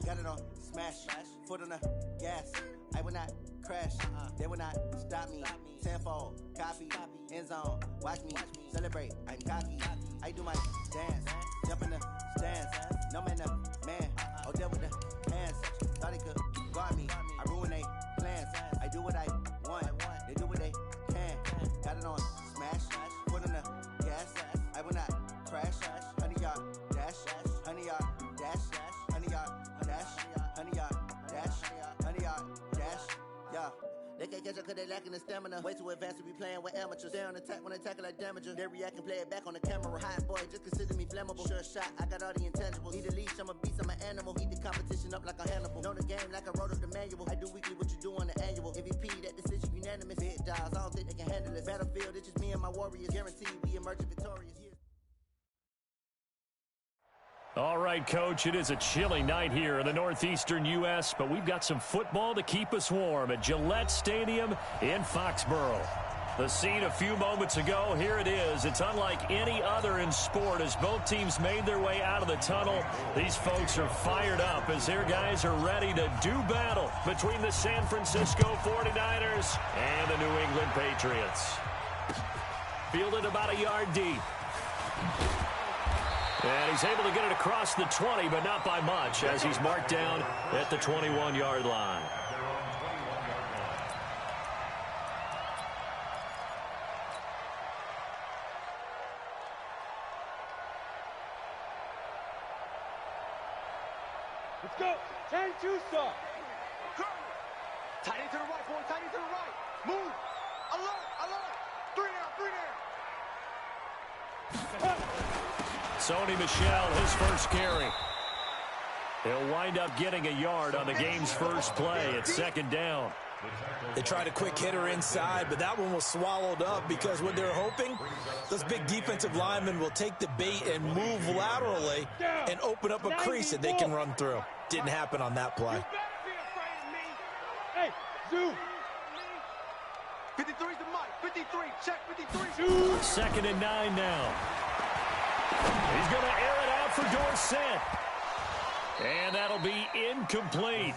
Got it on smash, foot on the gas. I will not crash, they will not stop me. Tenfold, copy, end zone, watch me celebrate. I'm cocky, I do my dance, jump in the stands. No man, man, oh there with the hands. Thought they could guard me, I ruin they plans. I do what I want, they do what they can. Got it on smash, foot on the gas. I will not crash, 100-yard dash, 100-yard dash, 100-yard dash, 100-yard dash, 100-yard dash, yeah. They can't catch up cause they lacking the stamina. Way too advanced to be playing with amateurs. They on attack when they tackle like damager. They react and play it back on the camera. Hot boy, just consider me flammable. Sure shot, I got all the intangibles. Need a leash, I'm a beast, I'm an animal. Eat the competition up like a Hannibal. Know the game like I wrote up the manual. I do weekly what you do on the annual. MVP, that decision unanimous. Big dials, I don't think they can handle it. Battlefield, it's just me and my warriors. Guaranteed we emerge victorious. Yeah. All right, Coach, it is a chilly night here in the northeastern U.S., but we've got some football to keep us warm at Gillette Stadium in Foxborough. The scene a few moments ago, here it is. It's unlike any other in sport as both teams made their way out of the tunnel. These folks are fired up as their guys are ready to do battle between the San Francisco 49ers and the New England Patriots. Fielded about a yard deep. And he's able to get it across the 20, but not by much, as he's marked down at the 21-yard line. Let's go. Change two stop. Tight end to the right, boy. Tight end to the right. Move. Alert. Alert. Three down. Sony Michel, his first carry. He'll wind up getting a yard on the game's first play. It's second down. They tried a quick hitter inside, but that one was swallowed up because what they're hoping, those big defensive linemen will take the bait and move laterally and open up a crease that they can run through. Didn't happen on that play. Hey, Zoo. 53's the mic. 53. Check 53. Second and 9 now. He's going to air it out for Dorsett. And that'll be incomplete.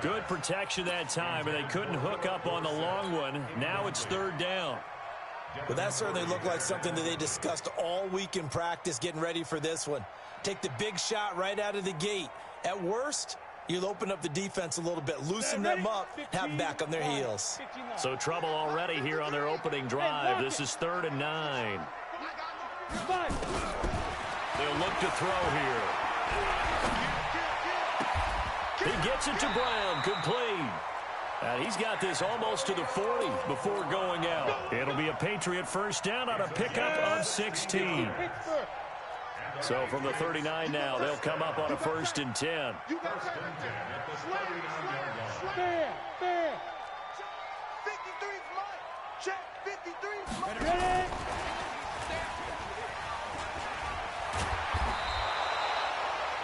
Good protection that time, and they couldn't hook up on the long one. Now it's third down. Well, that certainly looked like something that they discussed all week in practice getting ready for this one. Take the big shot right out of the gate. At worst, you'll open up the defense a little bit, loosen them up, have them back on their heels. So trouble already here on their opening drive. This is third and 9. They'll look to throw here. He gets it to Brown, complete. And he's got this almost to the 40 before going out. It'll be a Patriot first down on a pickup of 16. So from the 39 now, they'll come up on a first and 10.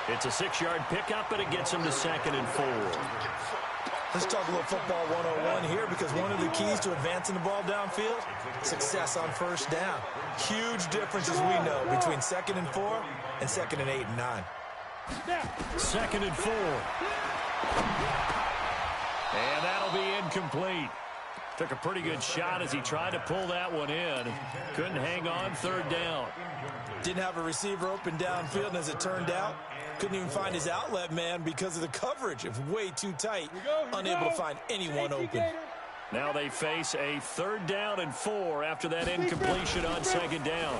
It's a 6-yard pickup, and it gets him to second and 4. Let's talk a little football 101 here, because one of the keys to advancing the ball downfield, success on first down. Huge difference, as we know, between second and 4 and second and 8 and 9. Second and 4. And that'll be incomplete. Took a pretty good shot as he tried to pull that one in. Couldn't hang on, third down. Didn't have a receiver open downfield, and as it turned out, couldn't even find his outlet man because of the coverage. It was way too tight, unable to find anyone open. Now they face a third down and 4 after that incompletion on second down.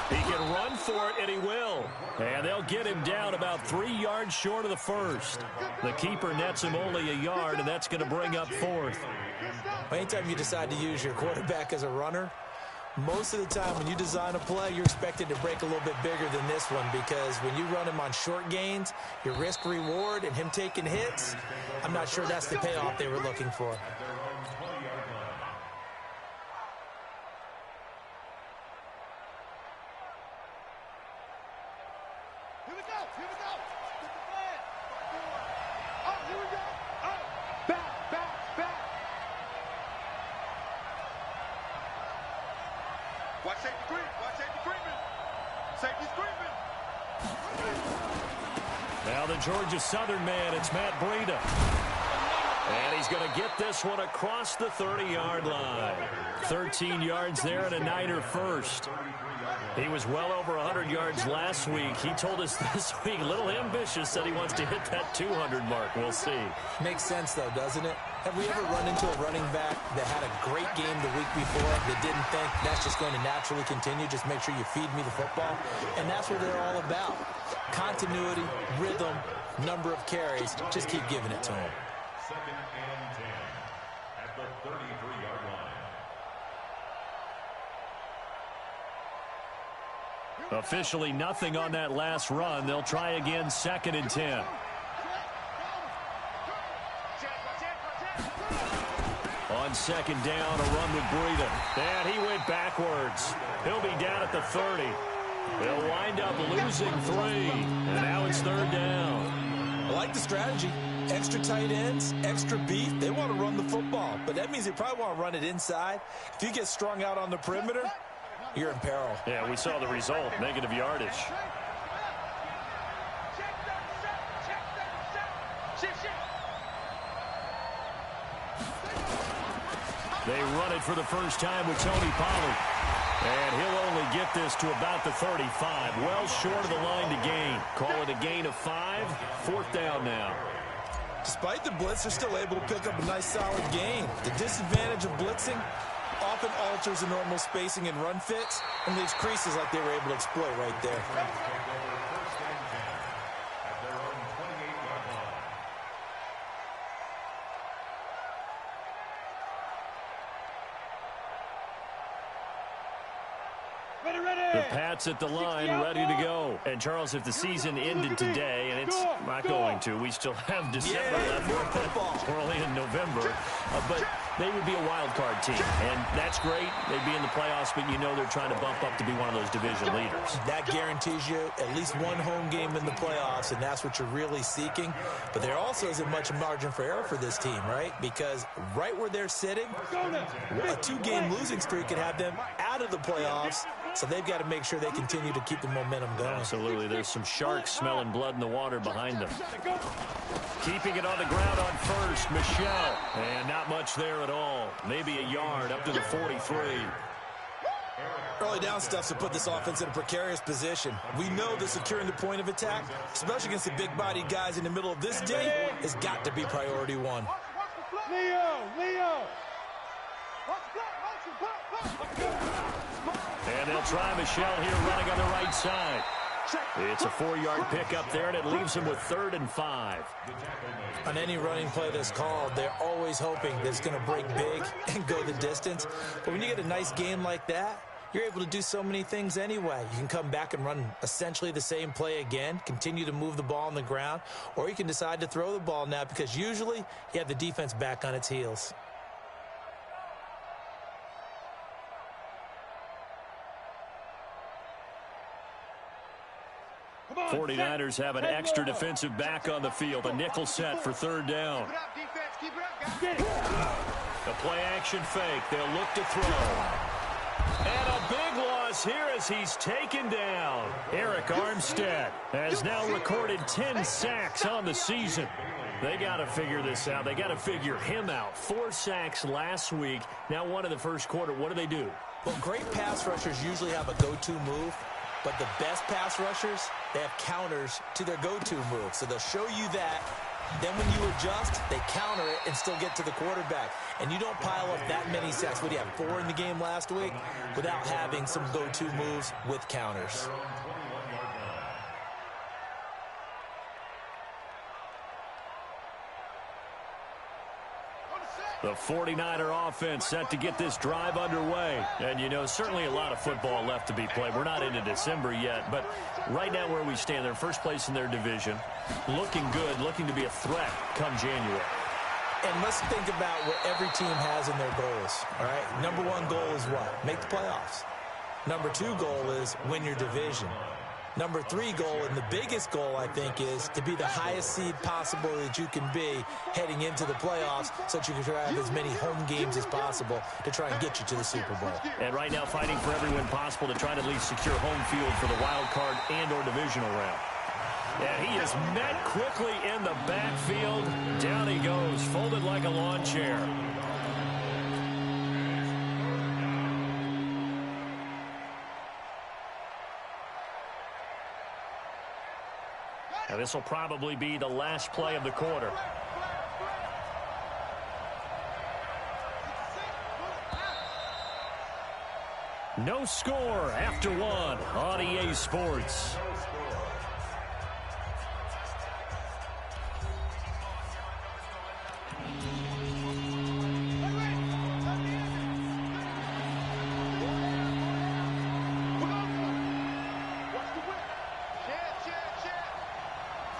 He can run for it, and he will. And they'll get him down about 3 yards short of the first. The keeper nets him only a yard, and that's going to bring up fourth. Anytime you decide to use your quarterback as a runner, most of the time when you design a play, you're expected to break a little bit bigger than this one, because when you run him on short gains, your risk-reward and him taking hits, I'm not sure that's the payoff they were looking for. Now the Georgia Southern man, it's Matt Breida. And he's going to get this one across the 30-yard line. 13 yards there and a Niner first. He was well over 100 yards last week. He told us this week, a little ambitious, said he wants to hit that 200 mark. We'll see. Makes sense, though, doesn't it? Have we ever run into a running back that had a great game the week before that didn't think that's just going to naturally continue? Just make sure you feed me the football. And that's what they're all about. Continuity, rhythm, number of carries. Just keep giving it to him. Second and 10 at the 33-yard line. Officially nothing on that last run. They'll try again, second and 10. On second down, a run with Breida. And he went backwards. He'll be down at the 30. They'll wind up losing 3. And now it's third down. I like the strategy. Extra tight ends, extra beef. They want to run the football, but that means they probably want to run it inside. If you get strung out on the perimeter, you're in peril. Yeah, we saw the result, negative yardage. They run it for the first time with Tony Pollard. And he'll only get this to about the 35. Well short of the line to gain. Call it a gain of 5. Fourth down now. Despite the blitz, they're still able to pick up a nice solid gain. The disadvantage of blitzing often alters the normal spacing and run fits and leaves creases like they were able to exploit right there. The Pats at the line, ready to go. And, Charles, if the season ended today, and it's not going to, we still have December left. We're only in November. But they would be a wild card team. And that's great. They'd be in the playoffs, but you know they're trying to bump up to be one of those division leaders. That guarantees you at least one home game in the playoffs, and that's what you're really seeking. But there also isn't much margin for error for this team, right? Because right where they're sitting, a 2-game losing streak could have them out of the playoffs. So they've got to make sure they continue to keep the momentum going. Absolutely. There's some sharks smelling blood in the water behind them. Keeping it on the ground on first, Michelle. And not much there at all. Maybe a yard up to the 43. Early down stuff to put this offense in a precarious position. We know that securing the point of attack, especially against the big-bodied guys in the middle of this day, has got to be priority one. Leo! And they'll try Michelle here running on the right side. It's a 4-yard pickup there, and it leaves him with 3rd and 5. On any running play that's called, they're always hoping that it's going to break big and go the distance. But when you get a nice game like that, you're able to do so many things anyway. You can come back and run essentially the same play again, continue to move the ball on the ground, or you can decide to throw the ball now because usually you have the defense back on its heels. 49ers have an extra defensive back on the field. A nickel set for 3rd down. The play action fake. They'll look to throw. And a big loss here as he's taken down. Eric Armstead has now recorded 10 sacks on the season. They got to figure this out. They got to figure him out. 4 sacks last week. Now 1 in the first quarter. What do? Well, great pass rushers usually have a go-to move. But the best pass rushers, they have counters to their go-to move. So they'll show you that. Then when you adjust, they counter it and still get to the quarterback. And you don't pile up that many sacks. What do you have, 4 in the game last week? Without having some go-to moves with counters. The 49er offense set to get this drive underway. And, you know, certainly a lot of football left to be played. We're not into December yet, but right now where we stand, they're first place in their division. Looking good, looking to be a threat come January. And let's think about what every team has in their goals, all right? Number 1 goal is what? Make the playoffs. Number 2 goal is win your division. Number 3 goal, and the biggest goal, I think, is to be the highest seed possible that you can be heading into the playoffs so that you can have as many home games as possible to try and get you to the Super Bowl. And right now fighting for every win possible to try to at least secure home field for the wild card and or divisional round. And he is met quickly in the backfield. Down he goes, folded like a lawn chair. Now this will probably be the last play of the quarter. No score after one on EA Sports.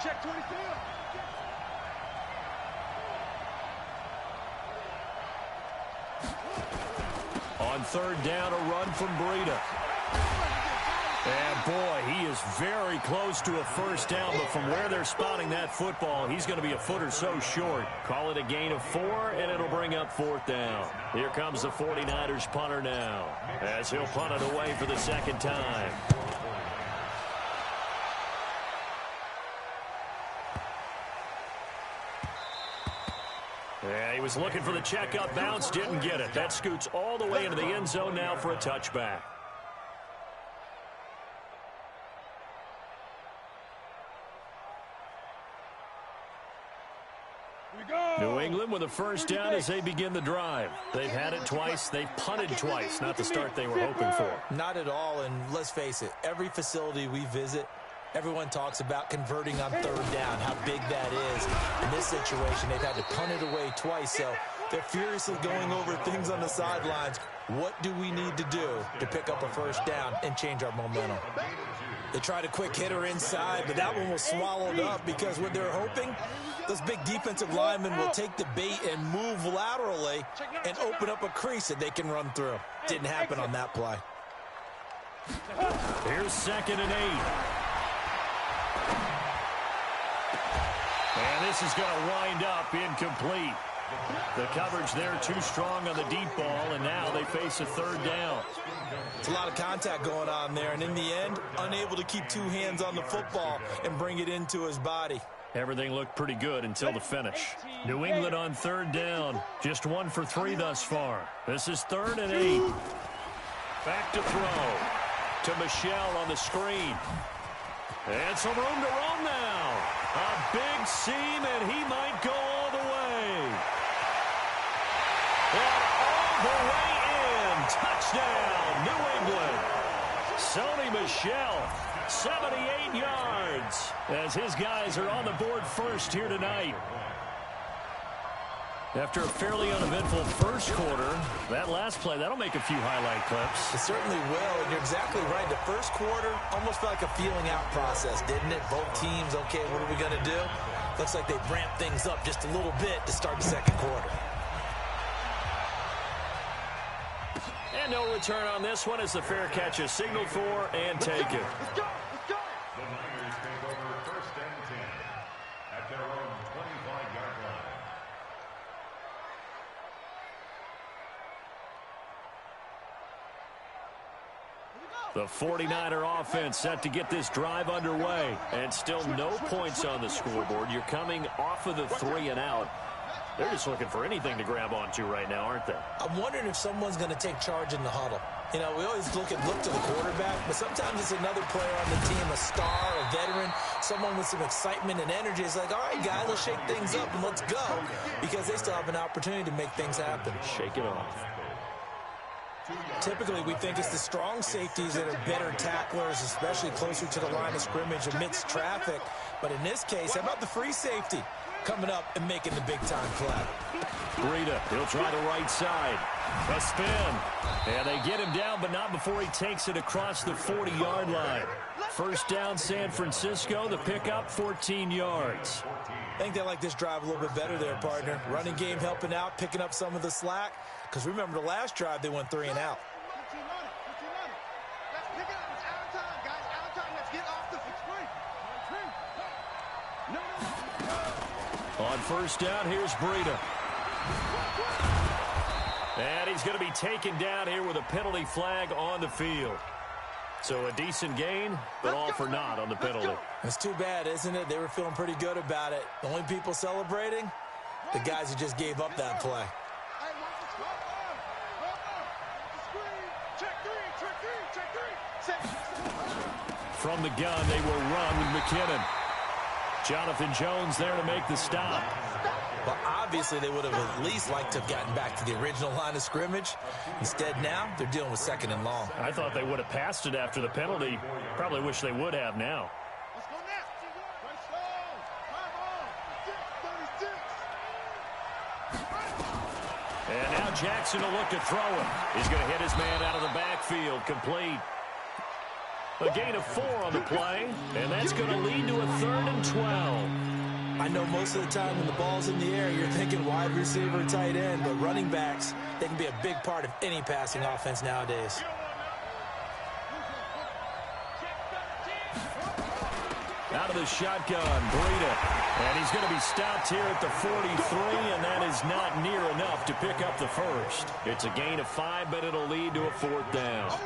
Check 24. On third down, a run from Breida. And boy, he is very close to a first down, but from where they're spotting that football, he's going to be a foot or so short. Call it a gain of 4, and it'll bring up fourth down. Here comes the 49ers punter now, as he'll punt it away for the second time. Yeah, he was looking for the checkup bounce, didn't get it. That scoots all the way into the end zone now for a touchback. New England with a first down as they begin the drive. They've had it twice. They've punted twice. Not the start they were hoping for. Not at all, and let's face it, every facility we visit, everyone talks about converting on third down, how big that is. In this situation, they've had to punt it away twice, so they're furiously going over things on the sidelines. What do we need to do to pick up a first down and change our momentum? They tried a quick hitter inside, but that one was swallowed up because what they're hoping, those big defensive linemen will take the bait and move laterally and open up a crease that they can run through. Didn't happen on that play. Here's 2nd and 8. And this is going to wind up incomplete. The coverage there too strong on the deep ball, and now they face a third down. It's a lot of contact going on there, and in the end, unable to keep two hands on the football and bring it into his body. Everything looked pretty good until the finish. New England on third down. Just 1 for 3 thus far. This is 3rd and 8. Back to throw. To Michel on the screen. And some room to roam now. A big seam, and he might go all the way. And all the way in. Touchdown, New England. Sony Michel, 78 yards, as his guys are on the board first here tonight. After a fairly uneventful first quarter, that last play, that'll make a few highlight clips. It certainly will, and you're exactly right. The first quarter almost felt like a feeling out process, didn't it? Both teams, okay, what are we going to do? Looks like they ramped things up just a little bit to start the second quarter. And no return on this one as the fair catch is signaled for and taken. Let's go. The Niners take over 1st and 10 at their own 25-yard line. The 49er offense set to get this drive underway, and still no points on the scoreboard. You're coming off of the 3 and out. They're just looking for anything to grab onto right now, aren't they? I'm wondering if someone's going to take charge in the huddle. You know, we always look to the quarterback, but sometimes it's another player on the team, a star, a veteran, someone with some excitement and energy. It's like, all right, guys, let's shake things up and let's go, because they still have an opportunity to make things happen. Shake it off. Typically, we think it's the strong safeties that are better tacklers, especially closer to the line of scrimmage amidst traffic. But in this case, how about the free safety coming up and making the big-time play? Breida, he'll try the right side. A spin. And they get him down, but not before he takes it across the 40-yard line. First down, San Francisco. The pickup, 14 yards. I think they like this drive a little bit better there, partner. Running game helping out, picking up some of the slack. Because remember, the last drive, they went 3 and out. Let's pick it up. It's out of time, guys. Out of time. Let's get off the screen. On first down, here's Breida. And he's going to be taken down here with a penalty flag on the field. So a decent gain, but all for naught on the penalty. It's too bad, isn't it? They were feeling pretty good about it. The only people celebrating, the guys who just gave up that play. From the gun, they will run with McKinnon. Jonathan Jones there to make the stop. Well, obviously, they would have at least liked to have gotten back to the original line of scrimmage. Instead, now, they're dealing with 2nd and long. I thought they would have passed it after the penalty. Probably wish they would have now. And now Jackson to look to throw it. He's going to hit his man out of the backfield, complete. A gain of 4 on the play, and that's going to lead to a 3rd and 12. I know most of the time when the ball's in the air, you're thinking wide receiver, tight end, but running backs, they can be a big part of any passing offense nowadays. Out of the shotgun, Breida. And he's going to be stopped here at the 43, and that is not near enough to pick up the first. It's a gain of 5, but it'll lead to a 4th down.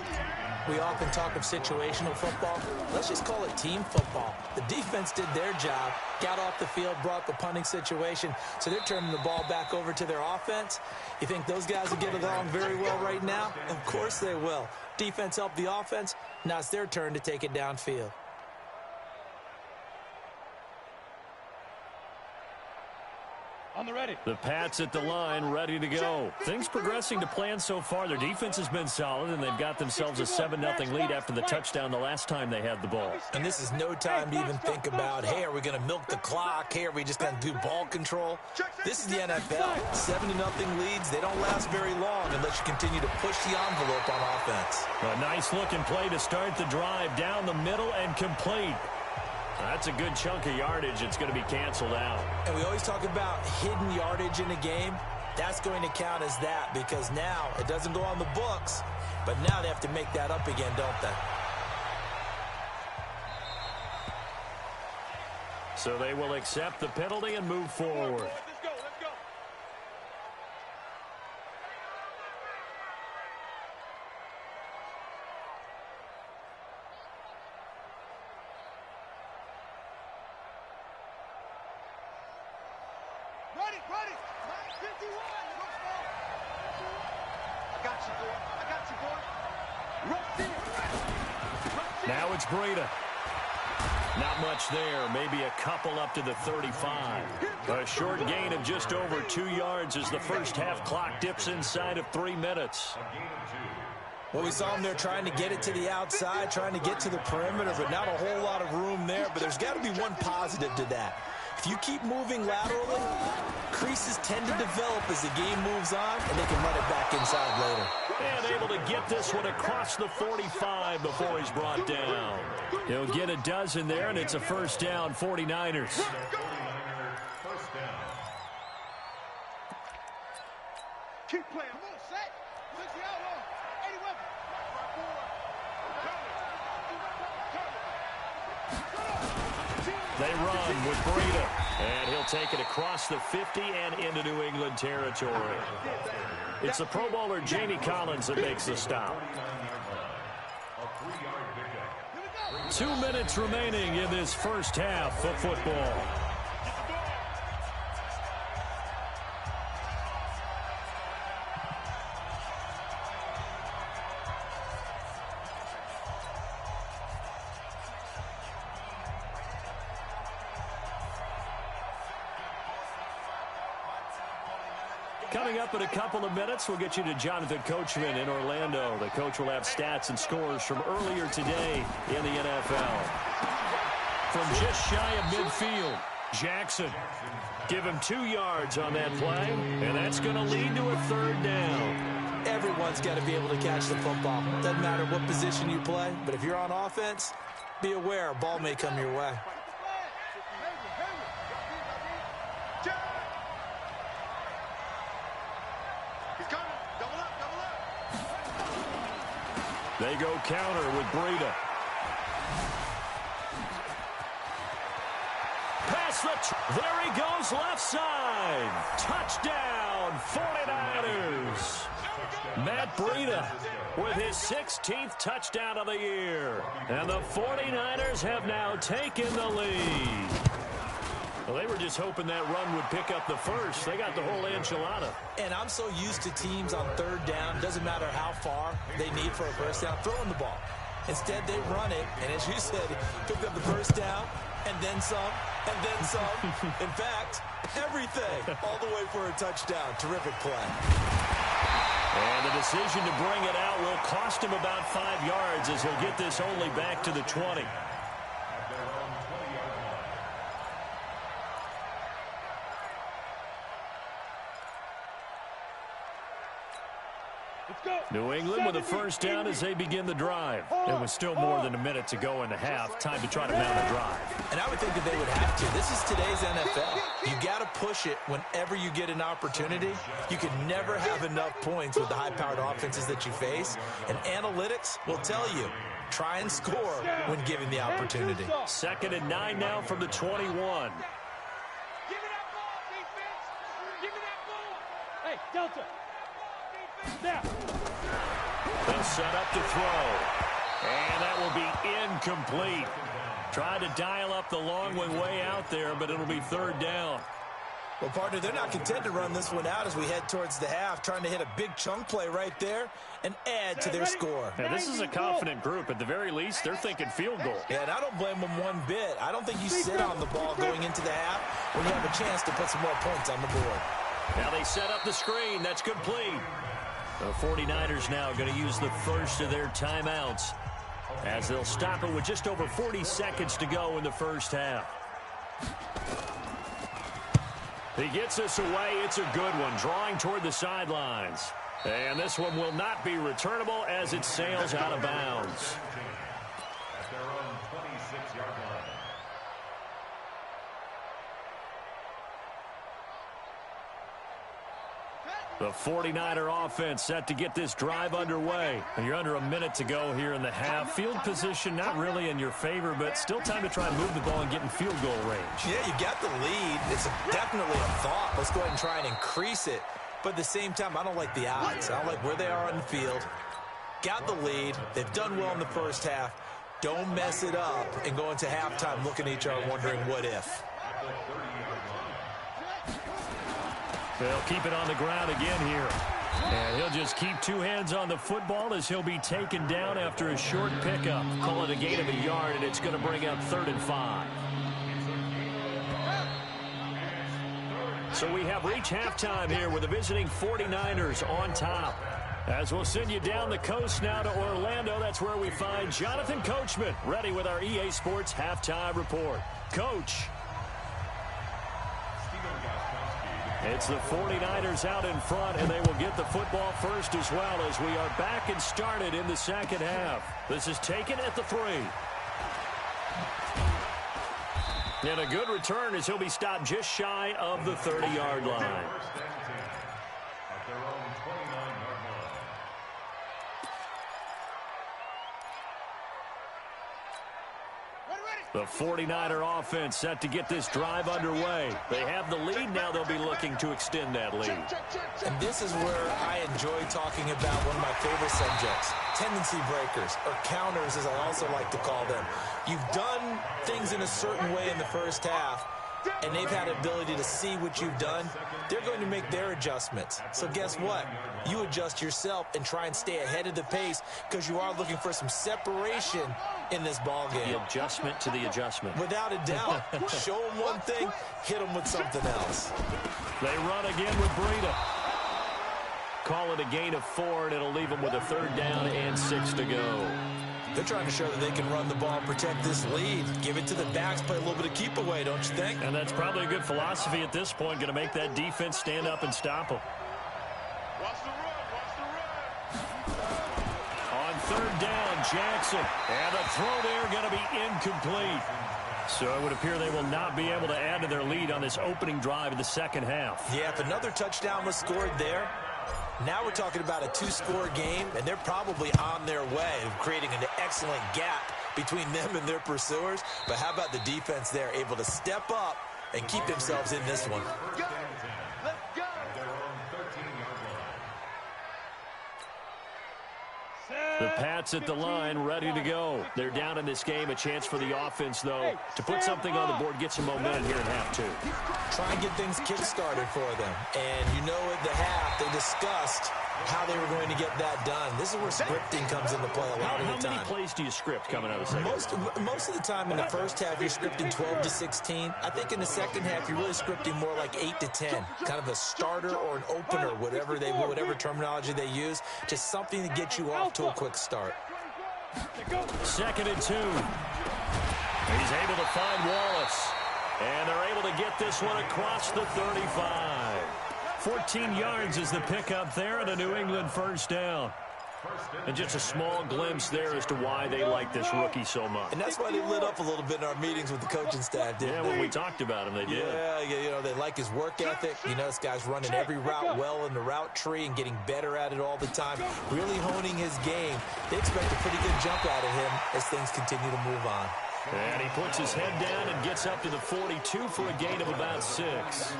We often talk of situational football. Let's just call it team football. The defense did their job, got off the field, brought the punting situation, so they're turning the ball back over to their offense. You think those guys will get along very well right now? Of course they will. Defense helped the offense. Now it's their turn to take it downfield. On the ready. The Pats at the line, ready to go. Things progressing to plan so far. Their defense has been solid, and they've got themselves a 7-0 lead after the touchdown the last time they had the ball. And this is no time to even think about, hey, are we going to milk the clock? Hey, are we just going to do ball control? This is the NFL. 7-0 leads, they don't last very long unless you continue to push the envelope on offense. A nice-looking play to start the drive down the middle and complete. That's a good chunk of yardage. It's going to be canceled out. And we always talk about hidden yardage in a game. That's going to count as that because now it doesn't go on the books, but now they have to make that up again, don't they? So they will accept the penalty and move forward. Let's go. Ready. 51. I got you, boy. Rush in. Now it's Breida. Not much there. Maybe a couple up to the 35. A short gain of just over 2 yards as the first half clock dips inside of 3 minutes. Well, we saw them there trying to get it to the outside, trying to get to the perimeter, but not a whole lot of room there. But there's got to be one positive to that. If you keep moving laterally, creases tend to develop as the game moves on, and they can run it back inside later. And able to get this one across the 45 before he's brought down. He'll get a dozen there, and it's a first down, 49ers. Keep playing. Move, set. 60 outlaw. 80 weapon. They run with Breida, and he'll take it across the 50 and into New England territory. It's the Pro Bowler Jamie Collins that makes the stop. 2 minutes remaining in this first half of football. Coming up in a couple of minutes, we'll get you to Jonathan Coachman in Orlando. The coach will have stats and scores from earlier today in the NFL. From just shy of midfield, Jackson. Give him 2 yards on that play, and that's going to lead to a third down. Everyone's got to be able to catch the football. Doesn't matter what position you play, but if you're on offense, be aware a ball may come your way. They go counter with Breida. Pass across there he goes left side. Touchdown, 49ers. Matt Breida with his 16th touchdown of the year. And the 49ers have now taken the lead. Well, they were just hoping that run would pick up the first. They got the whole enchilada. And I'm so used to teams on third down, doesn't matter how far they need for a first down, throwing the ball. Instead, they run it, and as you said, picked up the first down, and then some, and then some. In fact, everything, all the way for a touchdown. Terrific play. And the decision to bring it out will cost him about 5 yards as he'll get this only back to the 20. New England with a first down as they begin the drive. And with still more than a minute to go in the half, time to try to mount a drive. And I would think that they would have to. This is today's NFL. You got to push it whenever you get an opportunity. You can never have enough points with the high-powered offenses that you face. And analytics will tell you, try and score when given the opportunity. 2nd and 9 now from the 21. Give me that ball, defense! Give me that ball! Hey, Delta! Now! They'll set up to throw. And that will be incomplete. Tried to dial up the long one way out there, but it'll be 3rd down. Well, partner, they're not content to run this one out as we head towards the half, trying to hit a big chunk play right there and add to their score. And this is a confident group. At the very least, they're thinking field goal. Yeah, and I don't blame them one bit. I don't think you sit on the ball going into the half when you have a chance to put some more points on the board. Now they set up the screen. That's complete. The 49ers now going to use the first of their timeouts as they'll stop it with just over 40 seconds to go in the first half. He gets this away. It's a good one, drawing toward the sidelines. And this one will not be returnable as it sails out of bounds. At their own 26-yard line. The 49er offense set to get this drive underway. And you're under a minute to go here in the half. Field position not really in your favor, but still time to try and move the ball and get in field goal range. Yeah, you got the lead. It's definitely a thought. Let's go ahead and try and increase it. But at the same time, I don't like the odds. I don't like where they are on the field. Got the lead. They've done well in the first half. Don't mess it up and go into halftime looking at each other wondering what if. They'll keep it on the ground again here. And he'll just keep 2 hands on the football as he'll be taken down after a short pickup. Call it a gain of a yard, and it's going to bring up 3rd and 5. So we have reached halftime here with the visiting 49ers on top. As we'll send you down the coast now to Orlando, that's where we find Jonathan Coachman, ready with our EA Sports Halftime Report. Coach. It's the 49ers out in front, and they will get the football first as well as we are back and started in the second half. This is taken at the 3. And a good return as he'll be stopped just shy of the 30-yard line. At their own 29-yard line. The 49er offense set to get this drive underway. They have the lead. Now they'll be looking to extend that lead. And this is where I enjoy talking about one of my favorite subjects, tendency breakers, or counters as I also like to call them. You've done things in a certain way in the first half, and they've had the ability to see what you've done. They're going to make their adjustments. So guess what? You adjust yourself and try and stay ahead of the pace because you are looking for some separation in this ball game. The adjustment to the adjustment. Without a doubt. Show them one thing, hit them with something else. They run again with Breida. Call it a gain of 4, and it'll leave them with a 3rd down and 6 to go. They're trying to show that they can run the ball and protect this lead. Give it to the backs, play a little bit of keep away, don't you think? And that's probably a good philosophy at this point, going to make that defense stand up and stop them. Watch the run, watch the run. On 3rd down, Jackson. And the throw there going to be incomplete. So it would appear they will not be able to add to their lead on this opening drive of the second half. Yeah, if another touchdown was scored there, now we're talking about a 2-score game, and they're probably on their way of creating an excellent gap between them and their pursuers. But how about the defense there, able to step up and keep themselves in this one. Go. Let's go. At their own 13-yard line. The Pats at the line, ready to go. They're down in this game. A chance for the offense, though, to put something on the board, get some momentum here in half two. Try and get things kick-started for them. And you know at the half, they discussed how they were going to get that done. This is where scripting comes into play a lot of the time. How many plays do you script coming out of the second half? Most of the time in the first half, you're scripting 12 to 16. I think in the second half, you're really scripting more like 8 to 10. Kind of a starter or an opener, whatever terminology they use. Just something to get you off to a quick start. 2nd and 2. He's able to find Wallace. And they're able to get this one across the 35. 14 yards is the pickup there and a New England first down. And just a small glimpse there as to why they like this rookie so much. And that's why they lit up a little bit in our meetings with the coaching staff, didn't they? When we talked about him, they did. Yeah, they like his work ethic. You know, this guy's running every route well in the route tree and getting better at it all the time, really honing his game. They expect a pretty good jump out of him as things continue to move on. And he puts his head down and gets up to the 42 for a gain of about 6.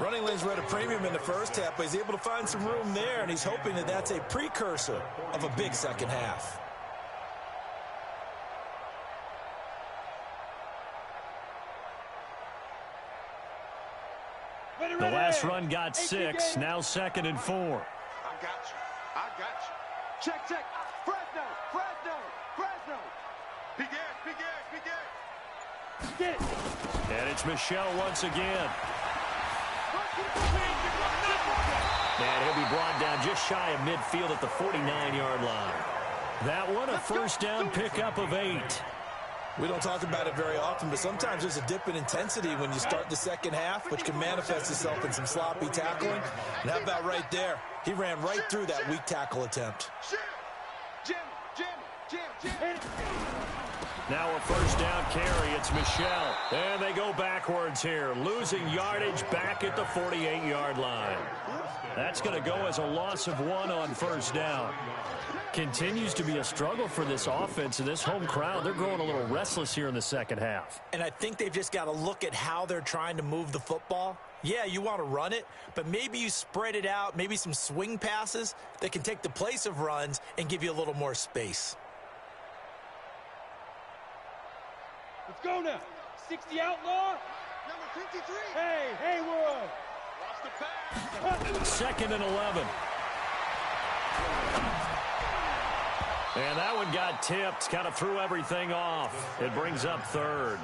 Running lanes were at a premium in the first half, but he's able to find some room there, and he's hoping that that's a precursor of a big second half. The last run got 6, now 2nd and 4. I got you. Check. Fresno. Big ass. Get it. And it's Michelle once again. And he'll be brought down just shy of midfield at the 49-yard line. That one, a first down pickup of 8. We don't talk about it very often, but sometimes there's a dip in intensity when you start the second half, which can manifest itself in some sloppy tackling. And how about right there? He ran right through that weak tackle attempt. Jim. Now a first down carry. It's Michelle. And they go backwards here, losing yardage back at the 48-yard line. That's going to go as a loss of 1 on first down. Continues to be a struggle for this offense and this home crowd. They're growing a little restless here in the second half. And I think they've just got to look at how they're trying to move the football. Yeah, you want to run it, but maybe you spread it out, maybe some swing passes that can take the place of runs and give you a little more space. Let's go now. 60 outlaw. Number 53. Hey, Haywood. Lost the pass. 2nd and 11. And that one got tipped, kind of threw everything off. It brings up 3rd.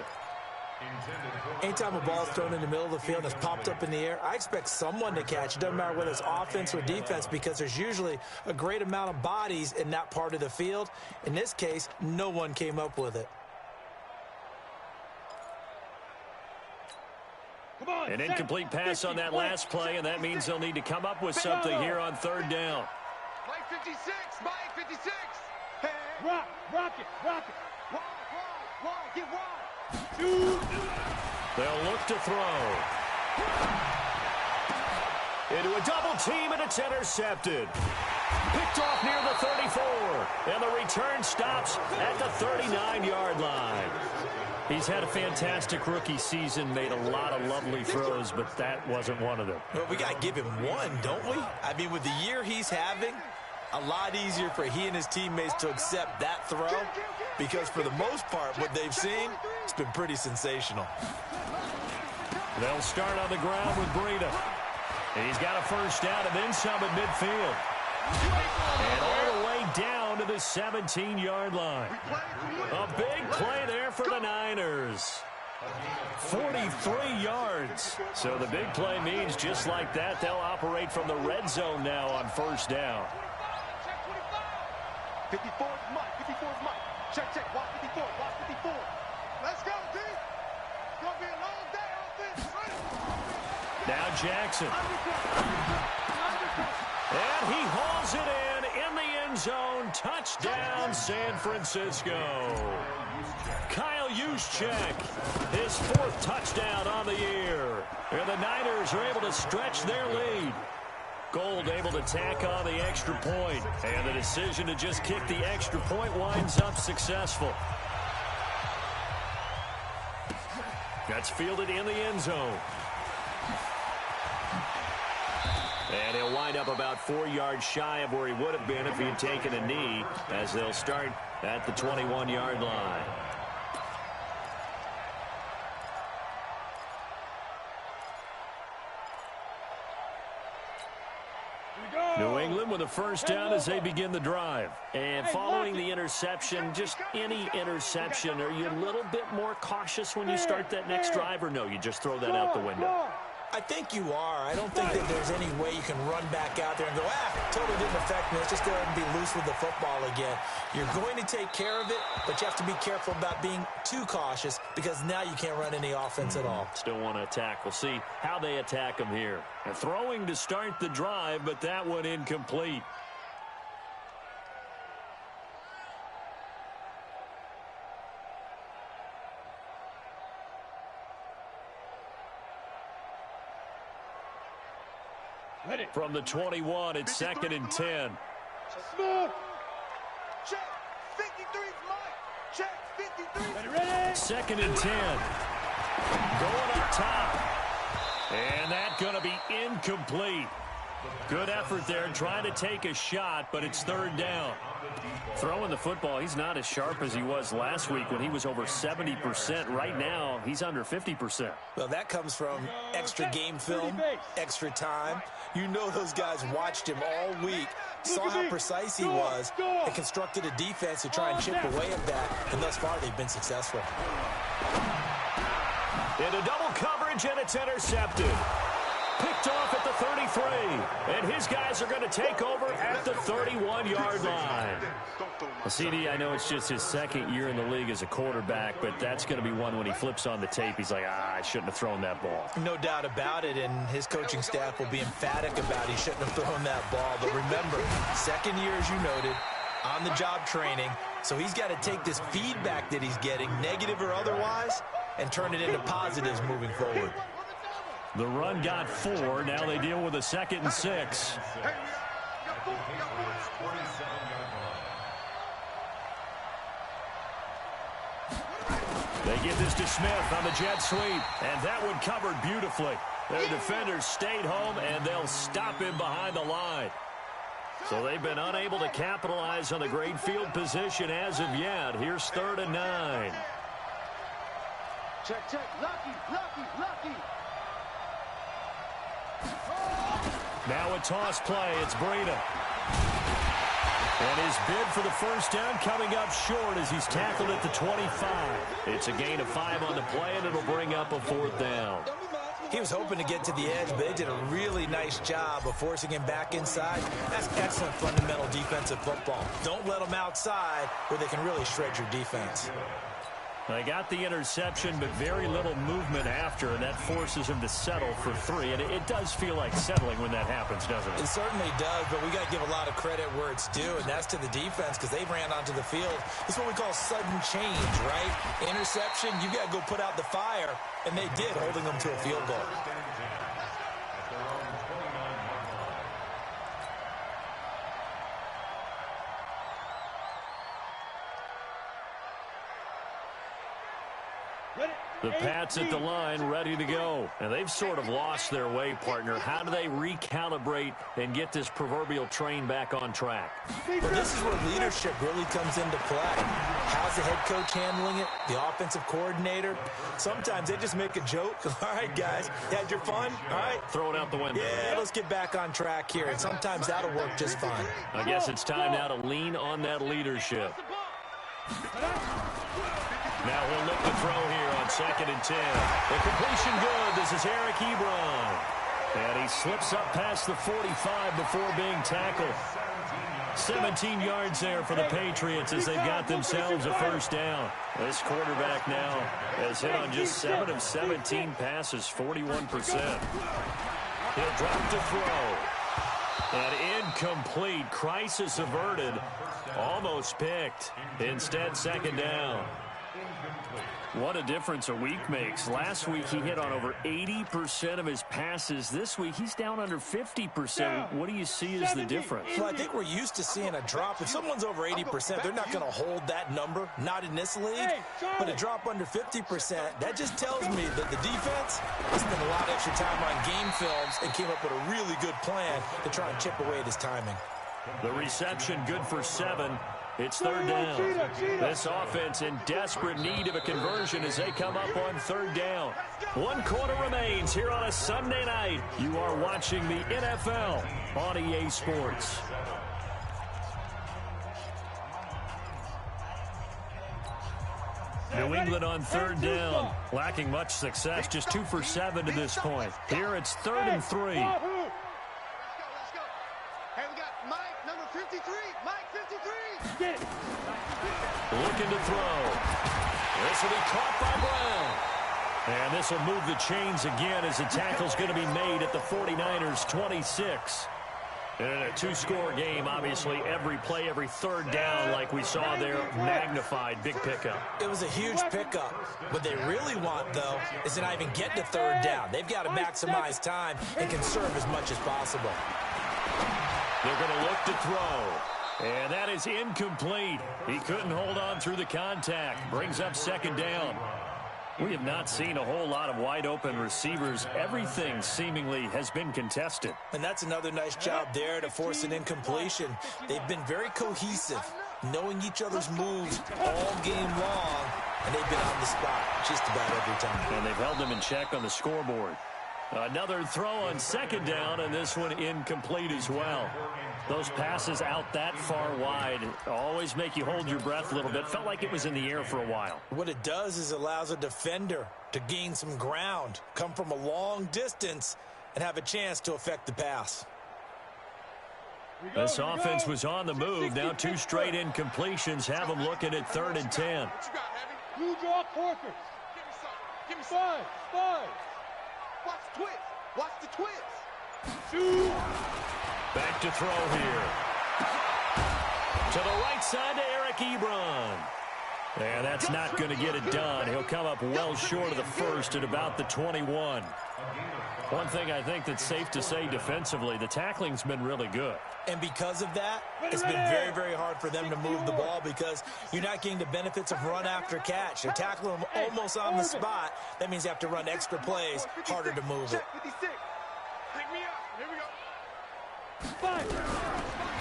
Anytime a ball is thrown in the middle of the field and it's popped up in the air, I expect someone to catch. It doesn't matter whether it's offense or defense, because there's usually a great amount of bodies in that part of the field. In this case, no one came up with it. An incomplete pass on that last play, and that means they'll need to come up with something here on 3rd down. Mike 56. Hey. Rock it. Wide. Get wide. They'll look to throw. Into a double team, and it's intercepted. Picked off near the 34, and the return stops at the 39-yard line. He's had a fantastic rookie season, made a lot of lovely throws, but that wasn't one of them. Well, we got to give him one, don't we? I mean, with the year he's having, a lot easier for he and his teammates to accept that throw, because for the most part, what they've seen, it's been pretty sensational. They'll start on the ground with Breida. He's got a first down and then some at midfield. And all the way down to the 17-yard line. A big play there for the Niners. 43 yards. So the big play means just like that, they'll operate from the red zone now on first down. 54 is Mike. Check. Watch 54. Let's go, D. It's going to be a long day on this. Now Jackson. And he hauls it in the end zone. Touchdown, San Francisco. Kyle Juszczyk, his 4th touchdown on the year. And the Niners are able to stretch their lead. Gold able to tack on the extra point. And the decision to just kick the extra point winds up successful. That's fielded in the end zone. And he'll wind up about 4 yards shy of where he would have been if he had taken a knee, as they'll start at the 21-yard line. New England with a first down as they begin the drive. And following the interception, just any interception, are you a little bit more cautious when you start that next drive, or no, you just throw that out the window? I think you are. I don't think that there's any way you can run back out there and go, totally didn't affect me. Let's just go ahead and be loose with the football again. You're going to take care of it, but you have to be careful about being too cautious because now you can't run any offense at all. Still want to attack. We'll see how they attack him here. And throwing to start the drive, but that one incomplete. From the 21, it's 2nd and 10. Smooth. Check. 53's Mike. Check. 53. Ready? 2nd and 10. Going up top. And that's going to be incomplete. Good effort there, trying to take a shot, but it's 3rd down. Throwing the football, he's not as sharp as he was last week when he was over 70%. Right now, he's under 50%. Well, that comes from extra game film, extra time. You know those guys watched him all week, saw how precise he was, and constructed a defense to try and chip away at that, and thus far they've been successful. Into double coverage, and it's intercepted. Picked off at the 33, and his guys are going to take over at the 31-yard line. Well, CD, I know it's just his 2nd year in the league as a quarterback, but that's going to be one when he flips on the tape. He's like, I shouldn't have thrown that ball. No doubt about it, and his coaching staff will be emphatic about he shouldn't have thrown that ball. But remember, 2nd year, as you noted, on-the-job training, so he's got to take this feedback that he's getting, negative or otherwise, and turn it into positives moving forward. The run got 4. Now they deal with a 2nd and 6. They give this to Smith on the jet sweep, and that one covered beautifully. Their defenders stayed home, and they'll stop him behind the line. So they've been unable to capitalize on the great field position as of yet. Here's 3rd and 9. Check, check. Lucky. Now a toss play. It's Breida. And his bid for the first down coming up short as he's tackled at the 25. It's a gain of 5 on the play, and it'll bring up a 4th down. He was hoping to get to the edge, but they did a really nice job of forcing him back inside. That's excellent fundamental defensive football. Don't let them outside where they can really shred your defense. They got the interception, but very little movement after, and that forces him to settle for 3. And it does feel like settling when that happens, doesn't it? It certainly does, but we got to give a lot of credit where it's due, and that's to the defense because they ran onto the field. This is what we call sudden change, right? Interception, you got to go put out the fire, and they did, holding them to a field goal. The Pats at the line, ready to go. And they've sort of lost their way, partner. How do they recalibrate and get this proverbial train back on track? Well, this is where leadership really comes into play. How's the head coach handling it? The offensive coordinator? Sometimes they just make a joke. All right, guys, you had your fun? All right. Throw it out the window. Yeah, let's get back on track here. And sometimes that'll work just fine. I guess it's time now to lean on that leadership. Now he'll look to throw here on 2nd and 10. The completion good. This is Eric Ebron. And he slips up past the 45 before being tackled. 17 yards there for the Patriots as they've got themselves a first down. This quarterback now has hit on just 7 of 17 passes, 41%. He'll drop to throw. And incomplete. Crisis averted. Almost picked. Instead, 2nd down. What a difference a week makes. Last week he hit on over 80% of his passes. This week he's down under 50%. What do you see as the difference? Well, I think we're used to seeing a drop. If someone's over 80%, they're not going to hold that number, not in this league. But a drop under 50%, that just tells me that the defense spent a lot of extra time on game films and came up with a really good plan to try and chip away at his timing. The reception good for 7. It's third down. This offense in desperate need of a conversion as they come up on third down. 1 quarter remains here on a Sunday night. You are watching the NFL on EA Sports. New England on third down. Lacking much success. Just 2 for 7 to this point. Here it's 3rd and 3. Let's go. Hey, we got Mike, number 53. Mike, 53. Get it. Looking to throw. This will be caught by Brown. And this will move the chains again as the tackle's going to be made at the 49ers 26. And in a 2-score game, obviously, every play, every third down, like we saw there, magnified, big pickup. It was a huge pickup. What they really want, though, is to not even get to third down. They've got to maximize time and conserve as much as possible. They're going to look to throw. And that is incomplete. He couldn't hold on through the contact. Brings up 2nd down. We have not seen a whole lot of wide-open receivers. Everything seemingly has been contested. And that's another nice job there to force an incompletion. They've been very cohesive, knowing each other's moves all game long, and they've been on the spot just about every time. And they've held them in check on the scoreboard. Another throw on 2nd down, and this one incomplete as well. Those passes out that far wide always make you hold your breath a little bit. Felt like it was in the air for a while. What it does is allows a defender to gain some ground, come from a long distance, and have a chance to affect the pass. This offense was on the move. Now 2 straight incompletions have them looking at 3rd and 10. You draw Corker. Give me some. Five. Watch the twist. Watch the twist. Shoot. Back to throw here. To the right side to Eric Ebron. And that's not going to get it done. He'll come up well short of the first at about the 21. One thing I think that's safe to say defensively, the tackling's been really good. And because of that, it's been very, very hard for them to move the ball because you're not getting the benefits of run after catch. They're tackling them almost on the spot. That means they have to run extra plays, harder to move it. Pick me up. Here we go.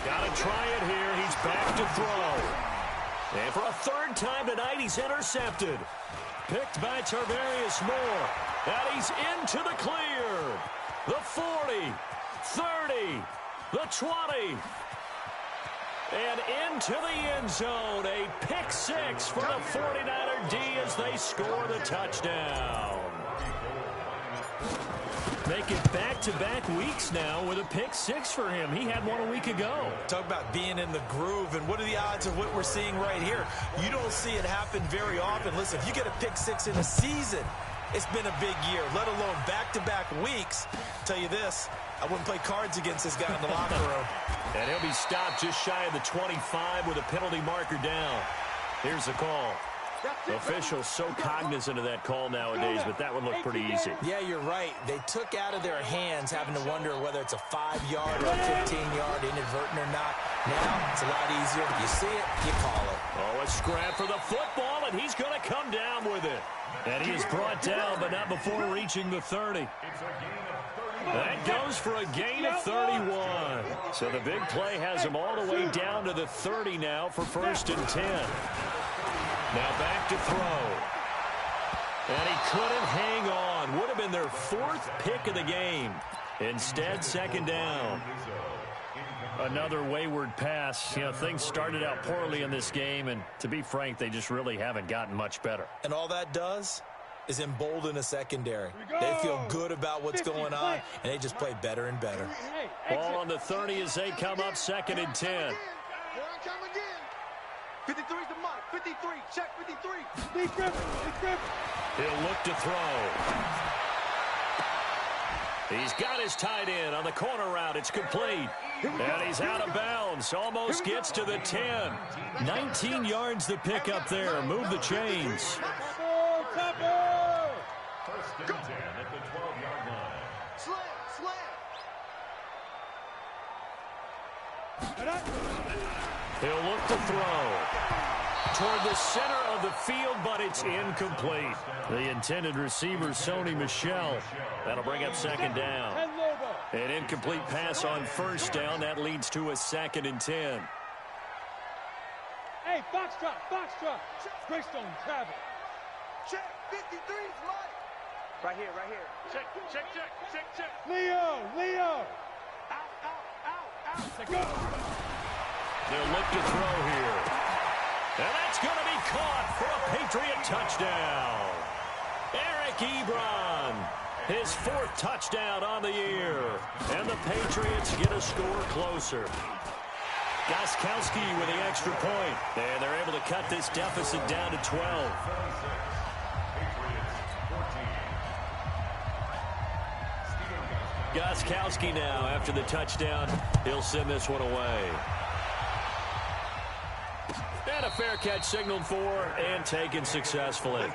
Got to try it here. He's back to throw. And for a 3rd time tonight, he's intercepted. Picked by Tarvarius Moore. And he's into the clear. The 40, 30, the 20. And into the end zone. A pick 6 for the 49er D as they score the touchdown. Making back-to-back weeks now with a pick 6 for him. He had one a week ago. Talk about being in the groove, and what are the odds of what we're seeing right here? You don't see it happen very often. Listen, if you get a pick 6 in a season, it's been a big year, let alone back-to-back weeks. I'll tell you this, I wouldn't play cards against this guy in the locker room. And he'll be stopped just shy of the 25 with a penalty marker down. Here's the call. Officials so cognizant of that call nowadays, but that would look pretty easy. Yeah, you're right. They took out of their hands having to wonder whether it's a 5-yard or a 15-yard inadvertent or not. Now, it's a lot easier. You see it, you call it. Oh, a scrap for the football, and he's going to come down with it. And he is brought down, but not before reaching the 30. That goes for a gain of 31. So the big play has him all the way down to the 30 now for 1st and 10. Now back to throw. And he couldn't hang on. Would have been their 4th pick of the game. Instead, 2nd down. Another wayward pass. You know, things started out poorly in this game, and to be frank, they just really haven't gotten much better. And all that does is embolden a secondary. They feel good about what's going on, and they just play better and better. Ball on the 30 as they come up 2nd and 10. 53's the Mike. 53. Check 53. He'll look to throw. He's got his tight end on the corner route. It's complete. And he's out of bounds. Almost gets to the 10. 19 yards to pick up there. Move the chains. He'll look to throw toward the center of the field, but it's incomplete. The intended receiver, Sony Michel. That'll bring up second down. An incomplete pass on first down. That leads to a 2nd and 10. Hey, foxtrot. Greystone, travel. Check, 53's Mike. Right here. Check. Leo. Out. They'll look to throw here. And that's going to be caught for a Patriot touchdown. Eric Ebron, his 4th touchdown on the year. And the Patriots get a score closer. Gostkowski with the extra point. And they're able to cut this deficit down to 12. Gostkowski now, after the touchdown, he'll send this one away. And a fair catch signaled for and taken successfully. The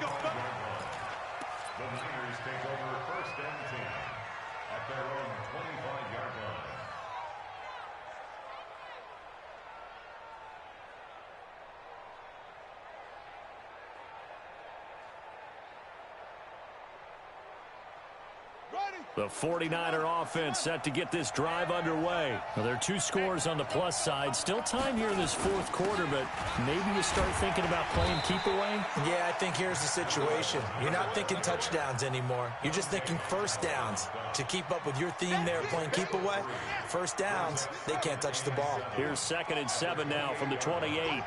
Niners take over 1st and 10 at their own 25-yard line. The 49er offense set to get this drive underway. Well, there are 2 scores on the plus side. Still time here in this 4th quarter, but maybe you start thinking about playing keep away? Yeah, I think here's the situation. You're not thinking touchdowns anymore. You're just thinking first downs. To keep up with your theme there, playing keep away, first downs, they can't touch the ball. Here's 2nd and 7 now from the 28.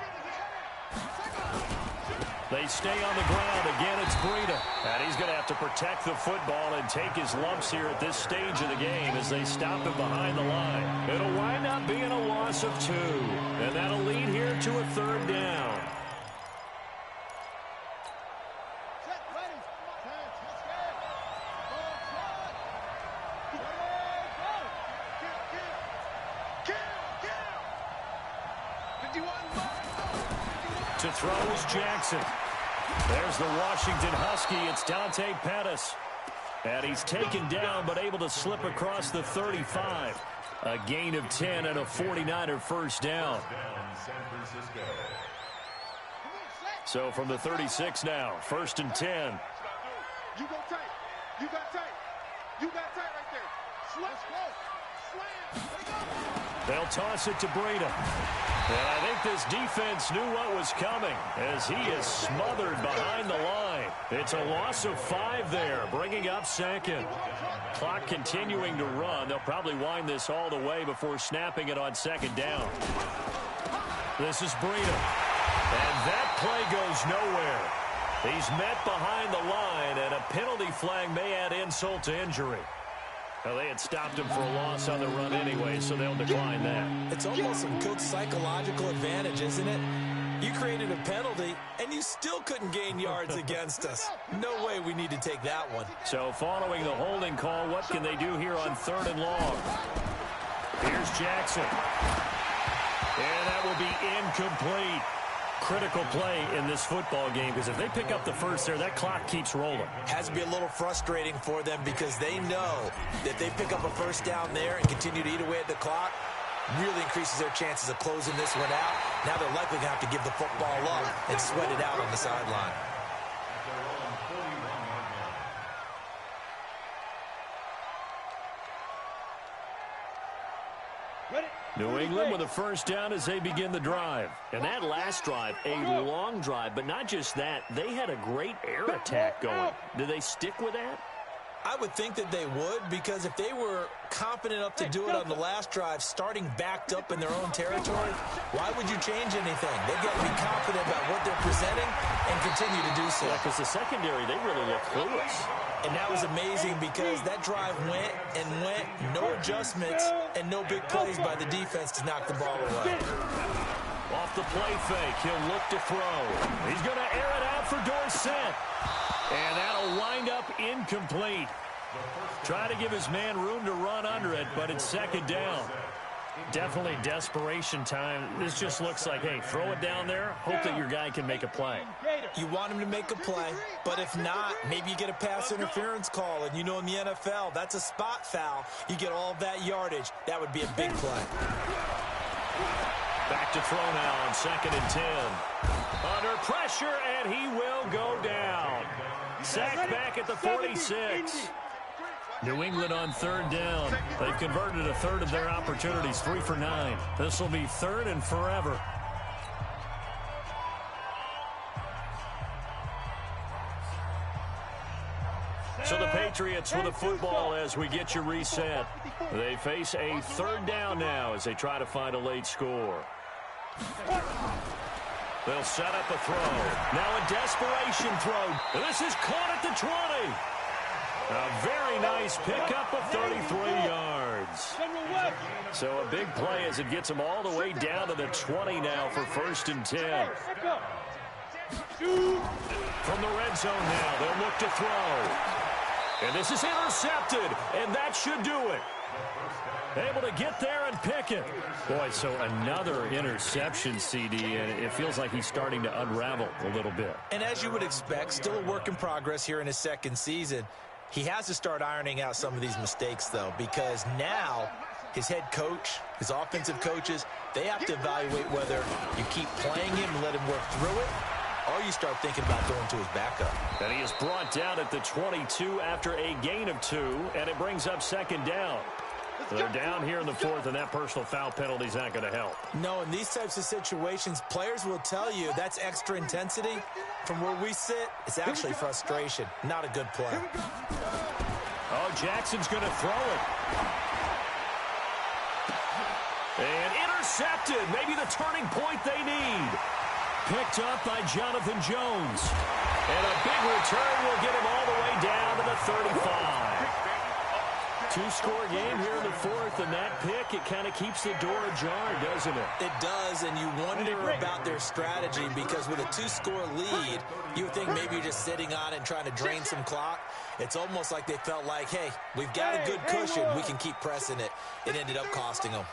They stay on the ground. Again, it's Breida. And he's going to have to protect the football and take his lumps here at this stage of the game as they stop him behind the line. It'll wind up being a loss of 2. And that'll lead here to a 3rd down. To throw is Jackson. There's the Washington Husky. It's Dante Pettis. And he's taken down but able to slip across the 35. A gain of 10 and a 49er first down. So from the 36 now, 1st and 10. You go tight. You got tight. You got tight right there. Slam. They'll toss it to Breida. And I think this defense knew what was coming as he is smothered behind the line. It's a loss of 5 there, bringing up 2nd. Clock continuing to run. They'll probably wind this all the way before snapping it on 2nd down. This is Breida. And that play goes nowhere. He's met behind the line, and a penalty flag may add insult to injury. Well, they had stopped him for a loss on the run anyway, so they'll decline that. It's almost some good psychological advantage, isn't it? You created a penalty, and you still couldn't gain yards against us. No way we need to take that one. So following the holding call, what can they do here on 3rd and long? Here's Jackson. And that will be incomplete. Critical play in this football game, because if they pick up the first there, that clock keeps rolling. Has to be a little frustrating for them because they know that they pick up a first down there and continue to eat away at the clock, really increases their chances of closing this one out. Now they're likely going to have to give the football up and sweat it out on the sideline. New England with a first down as they begin the drive. And that last drive, a long drive, but not just that. They had a great air attack going. Do they stick with that? I would think that they would, because if they were confident enough to do it on the last drive, starting backed up in their own territory, why would you change anything? They've got to be confident about what they're presenting and continue to do so. Yeah, because the secondary, they really look clueless. And that was amazing because that drive went and went, no adjustments, and no big plays by the defense to knock the ball away. Off the play fake, he'll look to throw. He's going to air it out for Dorsett. And that'll wind up incomplete. Try to give his man room to run under it, but it's 2nd down. Definitely desperation time. This just looks like, hey, throw it down there, hope that your guy can make a play. You want him to make a play, but if not, maybe you get a pass interference call. And you know in the NFL, that's a spot foul. You get all that yardage. That would be a big play. Back to throw now on 2nd and 10. Under pressure, and he will go down. Sacked back at the 46. New England on 3rd down. They've converted a third of their opportunities, 3 for 9. This will be 3rd and forever. So the Patriots with the football as we get you reset. They face a 3rd down now as they try to find a late score. They'll set up a throw. Now a desperation throw. This is caught at the 20. A very nice pickup of 33 yards. So a big play as it gets them all the way down to the 20 now for 1st and 10. From the red zone now, they'll look to throw. And this is intercepted, and that should do it. Able to get there and pick it. Boy, so another interception, CD, and it feels like he's starting to unravel a little bit. And as you would expect, still a work in progress here in his 2nd season. He has to start ironing out some of these mistakes, though, because now his head coach, his offensive coaches, they have to evaluate whether you keep playing him and let him work through it, or you start thinking about throwing to his backup. And he is brought down at the 22 after a gain of 2, and it brings up 2nd down. They're down here in the 4th, and that personal foul penalty is not going to help. No, in these types of situations, players will tell you that's extra intensity. From where we sit, it's actually frustration. Not a good play. Oh, Jackson's going to throw it. And intercepted. Maybe the turning point they need. Picked up by Jonathan Jones. And a big return will get him all the way down to the 35. 2-score game here in the 4th, and that pick, it kind of keeps the door ajar, doesn't it? It does, and you wonder about their strategy because with a 2-score lead, you would think maybe you're just sitting on it and trying to drain some clock. It's almost like they felt like, hey, we've got a good cushion. We can keep pressing it. It ended up costing them.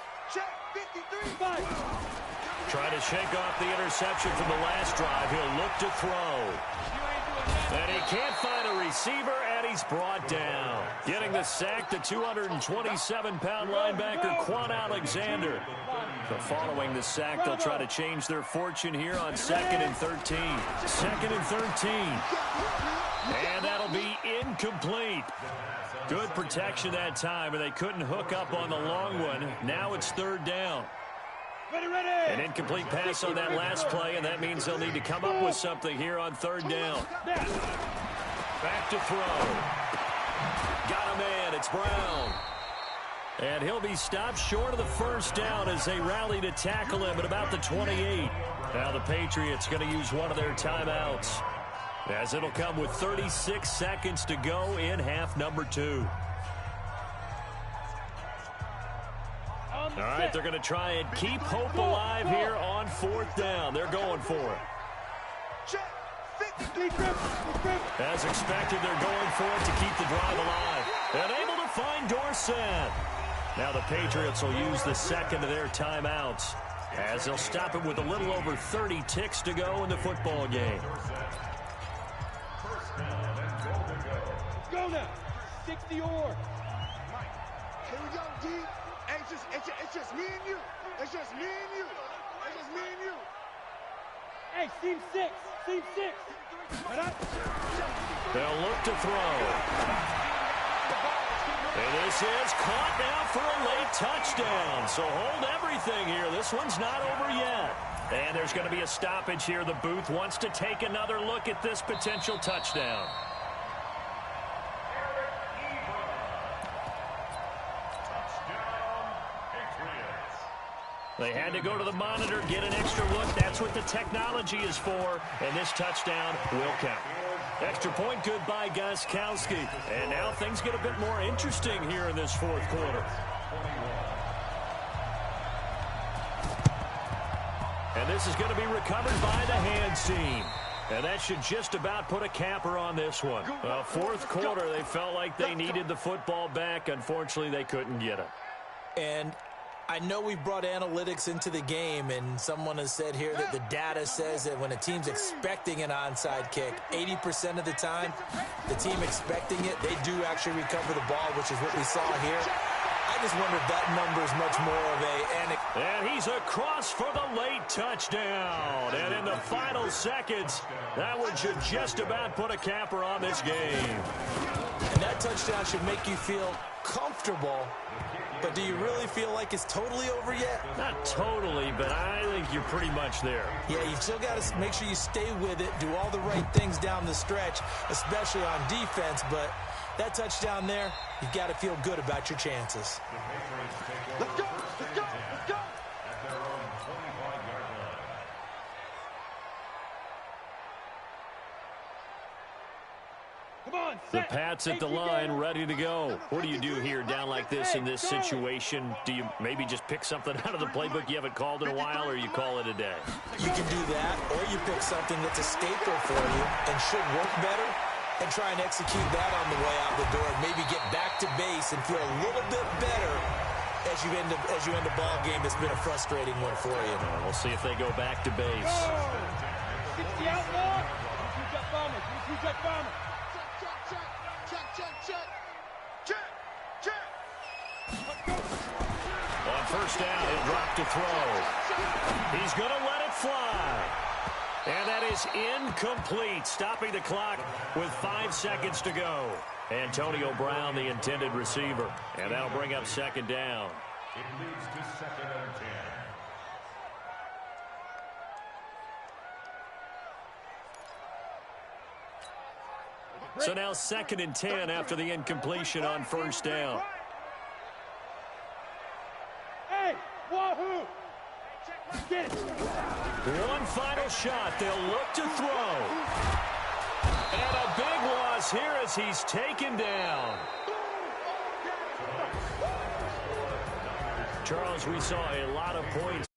Trying to shake off the interception from the last drive. He'll look to throw. And he can't find a receiver, and he's brought down. Getting the sack, the 227-pound linebacker, Quan Alexander. But following the sack, they'll try to change their fortune here on 2nd and 13. 2nd and 13. And that'll be incomplete. Good protection that time, and they couldn't hook up on the long one. Now it's 3rd down. An incomplete pass on that last play, and that means they'll need to come up with something here on 3rd down. Back to throw. Got a man. It's Brown. And he'll be stopped short of the 1st down as they rally to tackle him at about the 28. Now the Patriots going to use one of their timeouts, as it'll come with 36 seconds to go in half number 2. All right, they're going to try and keep hope alive here on 4th down. They're going for it. As expected, they're going for it to keep the drive alive. And able to find Dorsett. Now the Patriots will use the 2nd of their timeouts, as they'll stop it with a little over 30 ticks to go in the football game. Go now. 60 or. Here we go, D. It's just me and you. It's just me and you. It's just me and you. Hey, seam 6. Seam 6. They'll look to throw. And this is caught now for a late touchdown. So hold everything here. This one's not over yet. And there's going to be a stoppage here. The booth wants to take another look at this potential touchdown. They had to go to the monitor, get an extra look. That's what the technology is for. And this touchdown will count. Extra point, good by Gostkowski. And now things get a bit more interesting here in this 4th quarter. And this is going to be recovered by the hands team. And that should just about put a capper on this one. 4th quarter, they felt like they needed the football back. Unfortunately, they couldn't get it. And I know we've brought analytics into the game, and someone has said here that the data says that when a team's expecting an onside kick, 80% of the time, the team expecting it, they do actually recover the ball, which is what we saw here. I just wonder if that number is much more of a... And he's across for the late touchdown. And in the final seconds, that one should just about put a capper on this game. And that touchdown should make you feel comfortable. But do you really feel like it's totally over yet? Not totally, but I think you're pretty much there. Yeah, you've still got to make sure you stay with it, do all the right things down the stretch, especially on defense. But that touchdown there, you've got to feel good about your chances. Let's go, let's go, let's go. At their own 25-yard line. Come on, The set. Pats at the line, ready to go. What do you do here down like this in this situation? Do you maybe just pick something out of the playbook you haven't called in a while, or you call it a day? You can do that, or you pick something that's a staple for you and should work better, and try and execute that on the way out the door, and maybe get back to base and feel a little bit better as you end a ball game that's been a frustrating one for you. We'll see if they go back to base. 60 outlaw. Two jet bomber. Two jet bomber. Check. On first down, he'll drop to throw. He's going to let it fly. And that is incomplete, stopping the clock with 5 seconds to go. Antonio Brown, the intended receiver. And that'll bring up second down. It leads to 2nd and 10. So now 2nd and 10 after the incompletion on first down. Hey, wahoo! Get it. One final shot. They'll look to throw. And a big loss here as he's taken down. Charles, we saw a lot of points